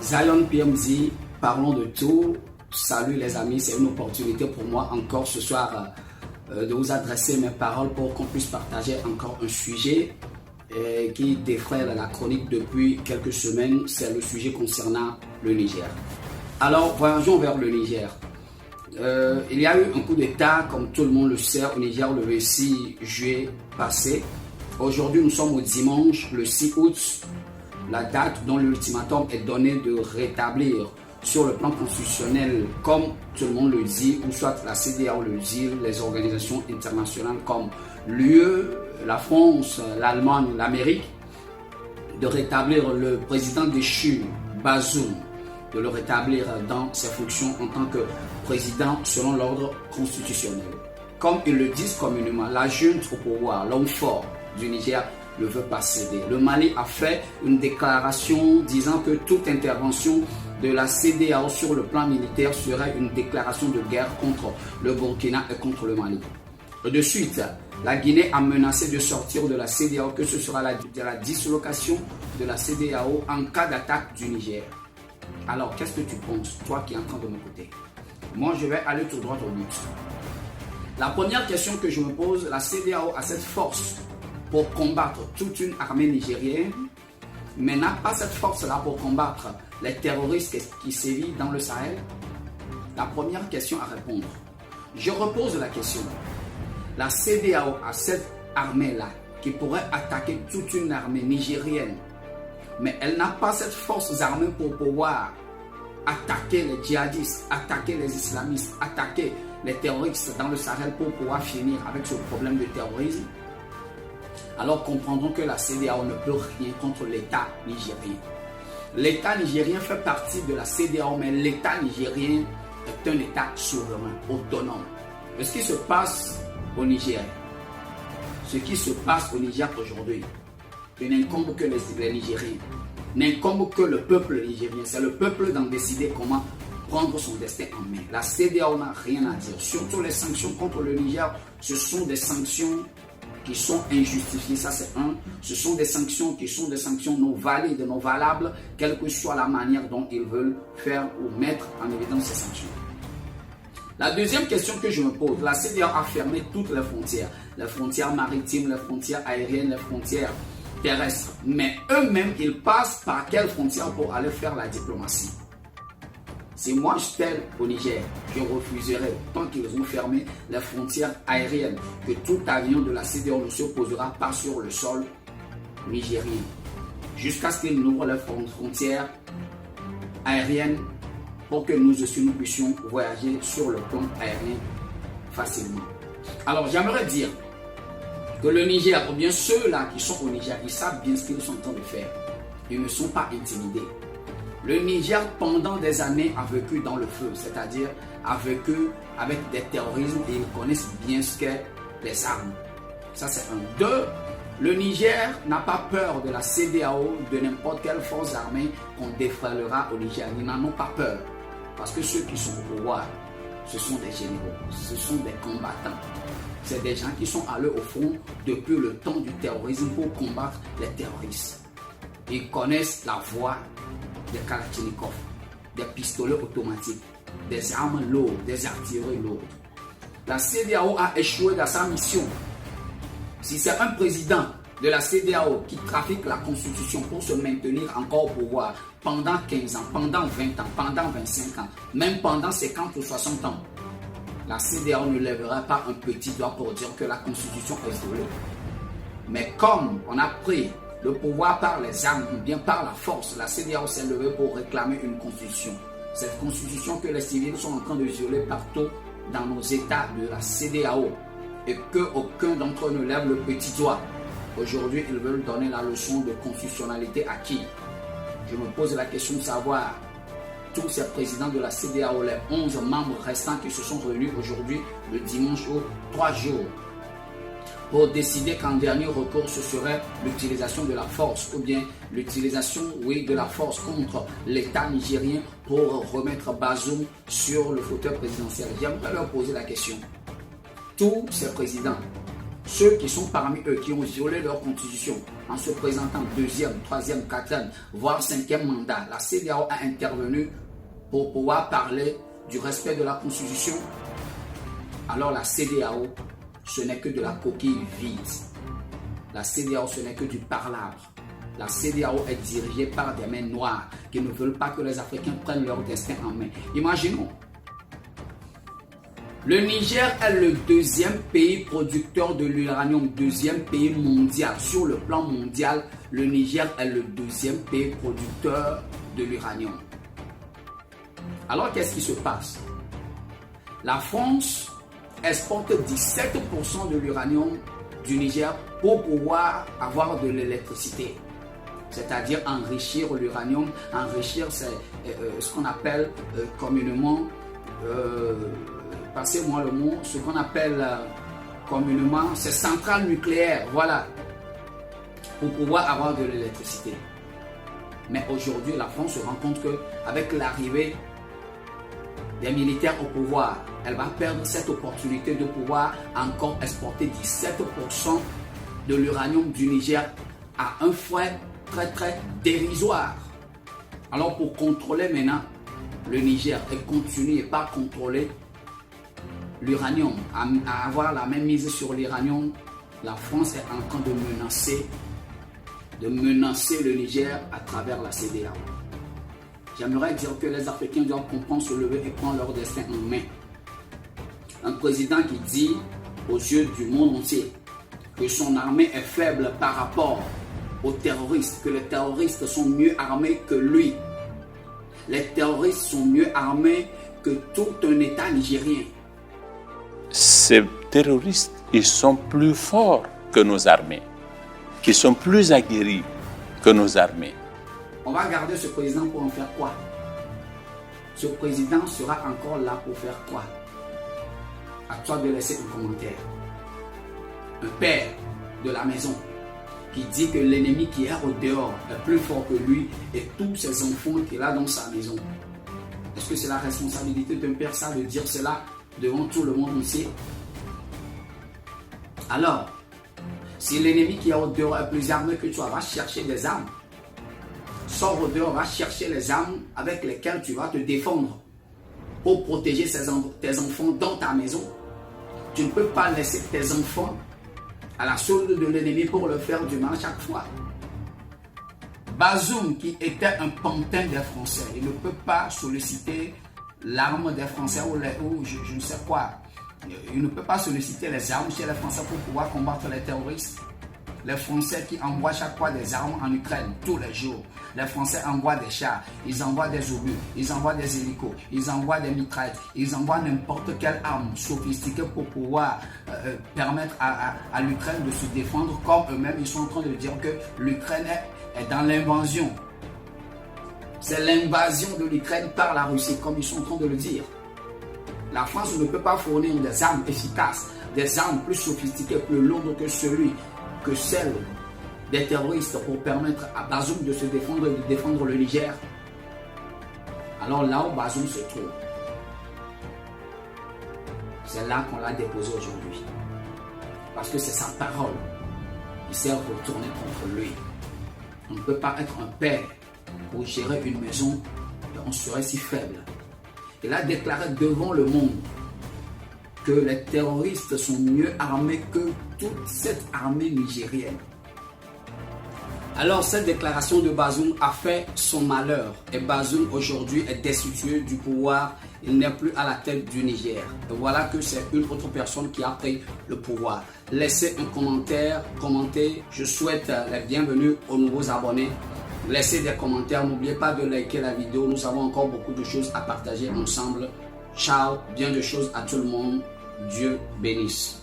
Zion PMZ, parlons de tout. Salut les amis, c'est une opportunité pour moi encore ce soir de vous adresser mes paroles pour qu'on puisse partager encore un sujet qui défraie la chronique depuis quelques semaines. C'est le sujet concernant le Niger. Alors voyageons vers le Niger. Il y a eu un coup d'État, comme tout le monde le sait, au Niger le 26 juillet passé. Aujourd'hui, nous sommes au dimanche, le 6 août, la date dont l'ultimatum est donné de rétablir sur le plan constitutionnel, comme tout le monde le dit, ou soit la CEDEAO le dit, les organisations internationales comme l'UE, la France, l'Allemagne, l'Amérique, de rétablir le président déchu, Bazoum, de le rétablir dans ses fonctions en tant que président selon l'ordre constitutionnel. Comme ils le disent communément, la junte au pouvoir, l'homme fort du Niger, ne veut pas céder. Le Mali a fait une déclaration disant que toute intervention de la CEDEAO sur le plan militaire serait une déclaration de guerre contre le Burkina et contre le Mali. De suite, la Guinée a menacé de sortir de la CEDEAO, que ce sera la dislocation de la CEDEAO en cas d'attaque du Niger. Alors, qu'est-ce que tu penses, toi qui es en train de m'écouter? Moi, je vais aller tout droit au but. La première question que je me pose, la CEDEAO a cette force pour combattre toute une armée nigérienne, mais n'a pas cette force-là pour combattre les terroristes qui sévissent dans le Sahel? La première question à répondre. Je repose la question. La CEDEAO a cette armée-là qui pourrait attaquer toute une armée nigérienne, mais elle n'a pas cette force armée pour pouvoir attaquer les djihadistes, attaquer les islamistes, attaquer les terroristes dans le Sahel pour pouvoir finir avec ce problème de terrorisme. Alors comprendrons que la CEDEAO ne peut rien contre l'État nigérien. L'État nigérien fait partie de la CEDEAO, mais l'État nigérien est un État souverain, autonome. Mais ce qui se passe au Niger, ce qui se passe au Niger aujourd'hui, il n'incombe que les Nigériens, n'incombe que le peuple nigérien. C'est le peuple d'en décider comment prendre son destin en main. La CEDEAO n'a rien à dire. Surtout les sanctions contre le Niger, ce sont des sanctions qui sont injustifiées, ça c'est un. Ce sont des sanctions qui sont des sanctions non valides, non valables, quelle que soit la manière dont ils veulent faire ou mettre en évidence ces sanctions. La deuxième question que je me pose, la CEDEAO a fermé toutes les frontières maritimes, les frontières aériennes, les frontières terrestres. Mais eux-mêmes, ils passent par quelles frontières pour aller faire la diplomatie? Si moi j'étais au Niger, je refuserais, tant qu'ils ont fermé les frontières aériennes, que tout avion de la CEDEAO ne se posera pas sur le sol nigérien, jusqu'à ce qu'ils ouvrent les frontières aériennes pour que nous aussi nous puissions voyager sur le plan aérien facilement. Alors j'aimerais dire que le Niger, ou bien ceux-là qui sont au Niger, ils savent bien ce qu'ils sont en train de faire. Ils ne sont pas intimidés. Le Niger, pendant des années, a vécu dans le feu, c'est-à-dire a vécu avec des terrorismes et ils connaissent bien ce qu'est les armes. Ça, c'est un. Deux, le Niger n'a pas peur de la CEDEAO, de n'importe quelle force armée qu'on défrayera au Niger. Ils n'en ont pas peur. Parce que ceux qui sont au pouvoir, ce sont des généraux, ce sont des combattants. C'est des gens qui sont allés au front depuis le temps du terrorisme pour combattre les terroristes. Ils connaissent la voie des Kalachnikov, des pistolets automatiques, des armes lourdes, des artilleries lourdes. La CEDEAO a échoué dans sa mission. Si c'est un président de la CEDEAO qui trafique la constitution pour se maintenir encore au pouvoir pendant 15 ans, pendant 20 ans, pendant 25 ans, même pendant 50 ou 60 ans, la CEDEAO ne lèvera pas un petit doigt pour dire que la constitution est violée. Mais comme on a pris le pouvoir par les armes ou bien par la force, la CEDEAO s'est levée pour réclamer une constitution. Cette constitution que les civils sont en train de violer partout dans nos États de la CEDEAO et qu'aucun d'entre eux ne lève le petit doigt. Aujourd'hui, ils veulent donner la leçon de constitutionnalité à qui? Je me pose la question de savoir, tous ces présidents de la CEDEAO, les 11 membres restants qui se sont réunis aujourd'hui, le dimanche, 3 jours, pour décider qu'en dernier recours, ce serait l'utilisation de la force ou bien l'utilisation, de la force contre l'État nigérien pour remettre Bazoum sur le fauteuil présidentiel. J'aimerais leur poser la question. Tous ces présidents ceux qui sont parmi eux, qui ont violé leur constitution en se présentant deuxième, troisième, quatrième, voire cinquième mandat, la CEDEAO a intervenu pour pouvoir parler du respect de la constitution. Alors la CEDEAO, ce n'est que de la coquille vide. La CEDEAO, ce n'est que du parlable. La CEDEAO est dirigée par des mains noires qui ne veulent pas que les Africains prennent leur destin en main. Imaginons, le Niger est le deuxième pays producteur de l'uranium, deuxième pays mondial. Sur le plan mondial, le Niger est le deuxième pays producteur de l'uranium. Alors qu'est-ce qui se passe? La France exporte 17% de l'uranium du Niger pour pouvoir avoir de l'électricité. C'est-à-dire enrichir l'uranium, enrichir ce qu'on appelle communément, passez-moi le mot, ce qu'on appelle communément, ces centrales nucléaires, voilà, pour pouvoir avoir de l'électricité. Mais aujourd'hui, la France se rend compte qu'avec l'arrivée des militaires au pouvoir, elle va perdre cette opportunité de pouvoir encore exporter 17% de l'uranium du Niger à un frais très dérisoire. Alors pour contrôler maintenant le Niger et continuer par contrôler l'uranium, à avoir la même mise sur l'uranium, la France est en train de menacer le Niger à travers la CEDEAO. J'aimerais dire que les Africains doivent comprendre, se lever et prendre leur destin en main. Un président qui dit aux yeux du monde entier que son armée est faible par rapport aux terroristes, que les terroristes sont mieux armés que lui. Les terroristes sont mieux armés que tout un État nigérien. Ces terroristes, ils sont plus forts que nos armées, qui sont plus aguerris que nos armées. On va garder ce président pour en faire quoi? Ce président sera encore là pour faire quoi? À toi de laisser un commentaire. Un père de la maison qui dit que l'ennemi qui est au dehors est plus fort que lui et tous ses enfants qu'il a dans sa maison. Est-ce que c'est la responsabilité d'un père ça de dire cela devant tout le monde entier? Alors, si l'ennemi qui est au dehors est plus armé que toi, va chercher des armes. Sors au dehors, va chercher les armes avec lesquelles tu vas te défendre pour protéger tes enfants dans ta maison. Tu ne peux pas laisser tes enfants à la solde de l'ennemi pour le faire du mal chaque fois. Bazoum, qui était un pantin des Français, il ne peut pas solliciter l'arme des Français ou je ne sais quoi. Il ne peut pas solliciter les armes chez les Français pour pouvoir combattre les terroristes. Les Français qui envoient chaque fois des armes en Ukraine tous les jours. Les Français envoient des chars, ils envoient des obus, ils envoient des hélicos, ils envoient des mitraillettes, ils envoient n'importe quelle arme sophistiquée pour pouvoir permettre à l'Ukraine de se défendre, comme eux-mêmes ils sont en train de dire que l'Ukraine est dans l'invasion. C'est l'invasion de l'Ukraine par la Russie, comme ils sont en train de le dire. La France ne peut pas fournir des armes efficaces, des armes plus sophistiquées, plus lourdes que celles des terroristes pour permettre à Bazoum de se défendre et de défendre le Niger. Alors là où Bazoum se trouve, c'est là qu'on l'a déposé aujourd'hui. Parce que c'est sa parole qui sert pour tourner contre lui. On ne peut pas être un père pour gérer une maison et on serait si faible. Il a déclaré devant le monde que les terroristes sont mieux armés que toute cette armée nigérienne. Alors cette déclaration de Bazoum a fait son malheur et Bazoum aujourd'hui est destitué du pouvoir, il n'est plus à la tête du Niger. Et voilà que c'est une autre personne qui a pris le pouvoir. Laissez un commentaire, commentez, je souhaite la bienvenue aux nouveaux abonnés. Laissez des commentaires, n'oubliez pas de liker la vidéo, nous avons encore beaucoup de choses à partager ensemble. Ciao, bien de choses à tout le monde, Dieu bénisse.